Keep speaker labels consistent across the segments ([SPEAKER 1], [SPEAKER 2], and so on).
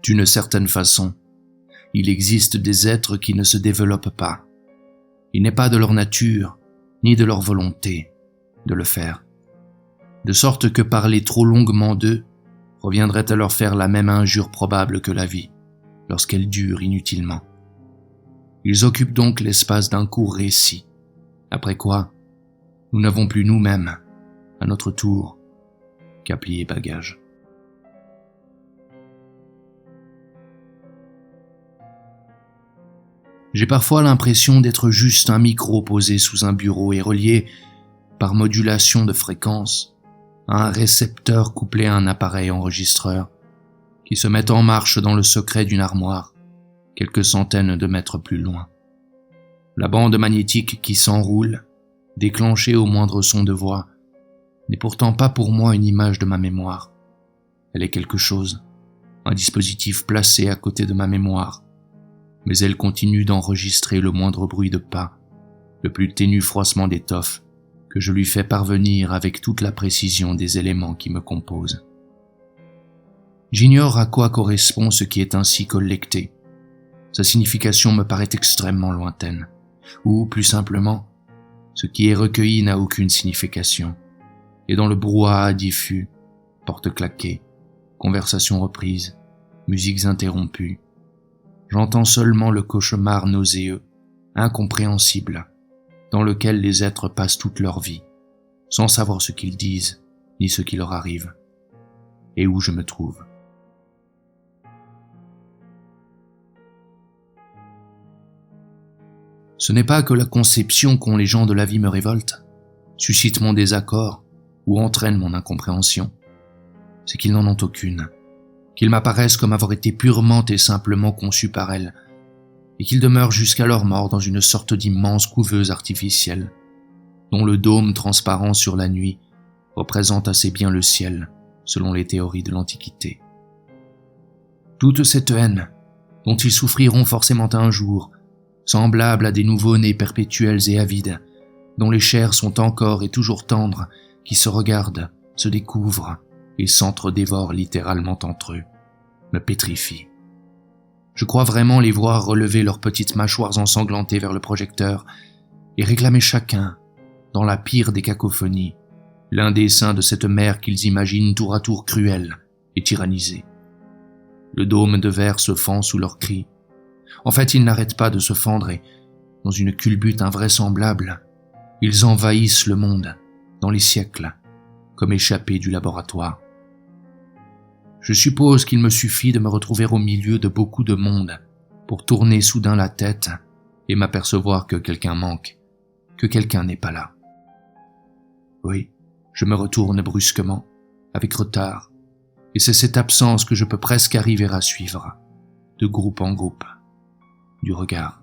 [SPEAKER 1] D'une certaine façon, il existe des êtres qui ne se développent pas. Il n'est pas de leur nature, ni de leur volonté, de le faire. De sorte que parler trop longuement d'eux reviendrait à leur faire la même injure probable que la vie, lorsqu'elle dure inutilement. Ils occupent donc l'espace d'un court récit, après quoi, nous n'avons plus nous-mêmes, à notre tour, qu'à plier bagages. J'ai parfois l'impression d'être juste un micro posé sous un bureau et relié, par modulation de fréquence, à un récepteur couplé à un appareil enregistreur qui se met en marche dans le secret d'une armoire, quelques centaines de mètres plus loin. La bande magnétique qui s'enroule, déclenchée au moindre son de voix, n'est pourtant pas pour moi une image de ma mémoire. Elle est quelque chose, un dispositif placé à côté de ma mémoire, mais elle continue d'enregistrer le moindre bruit de pas, le plus ténu froissement d'étoffe que je lui fais parvenir avec toute la précision des éléments qui me composent. J'ignore à quoi correspond ce qui est ainsi collecté. Sa signification me paraît extrêmement lointaine, ou plus simplement, ce qui est recueilli n'a aucune signification, et dans le brouhaha diffus, portes claquées, conversations reprises, musiques interrompues, j'entends seulement le cauchemar nauséeux, incompréhensible, dans lequel les êtres passent toute leur vie, sans savoir ce qu'ils disent, ni ce qui leur arrive, et où je me trouve. Ce n'est pas que la conception qu'ont les gens de la vie me révolte, suscite mon désaccord ou entraîne mon incompréhension. C'est qu'ils n'en ont aucune, qu'ils m'apparaissent comme avoir été purement et simplement conçus par elles, et qu'ils demeurent jusqu'à leur mort dans une sorte d'immense couveuse artificielle, dont le dôme transparent sur la nuit représente assez bien le ciel, selon les théories de l'Antiquité. Toute cette haine, dont ils souffriront forcément un jour, semblable à des nouveau-nés perpétuels et avides, dont les chairs sont encore et toujours tendres, qui se regardent, se découvrent et s'entre-dévorent littéralement entre eux, me pétrifie. Je crois vraiment les voir relever leurs petites mâchoires ensanglantées vers le projecteur et réclamer chacun, dans la pire des cacophonies, l'un des seins de cette mère qu'ils imaginent tour à tour cruelle et tyrannisée. Le dôme de verre se fend sous leurs cris. En fait, ils n'arrêtent pas de se fendre et, dans une culbute invraisemblable, ils envahissent le monde, dans les siècles, comme échappés du laboratoire. Je suppose qu'il me suffit de me retrouver au milieu de beaucoup de monde pour tourner soudain la tête et m'apercevoir que quelqu'un manque, que quelqu'un n'est pas là. Oui, je me retourne brusquement, avec retard, et c'est cette absence que je peux presque arriver à suivre, de groupe en groupe, du regard.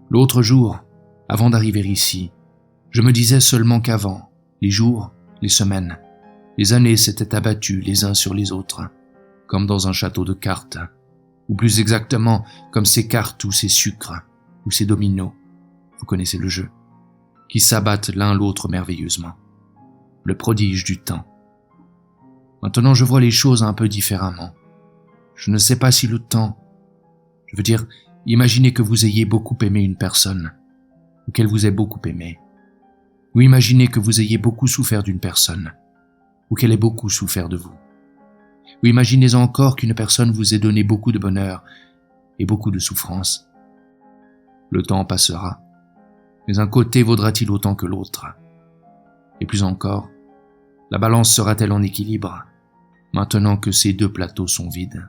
[SPEAKER 1] L'autre jour, avant d'arriver ici, je me disais seulement qu'avant, les jours, les semaines, les années s'étaient abattus les uns sur les autres, comme dans un château de cartes, ou plus exactement comme ces cartes ou ces sucres, ou ces dominos, vous connaissez le jeu, qui s'abattent l'un l'autre merveilleusement, le prodige du temps. Maintenant je vois les choses un peu différemment. Je ne sais pas si le temps, je veux dire, imaginez que vous ayez beaucoup aimé une personne, ou qu'elle vous ait beaucoup aimé. Ou imaginez que vous ayez beaucoup souffert d'une personne, ou qu'elle ait beaucoup souffert de vous. Ou imaginez encore qu'une personne vous ait donné beaucoup de bonheur et beaucoup de souffrance. Le temps passera, mais un côté vaudra-t-il autant que l'autre? Et plus encore, la balance sera-t-elle en équilibre, maintenant que ces deux plateaux sont vides?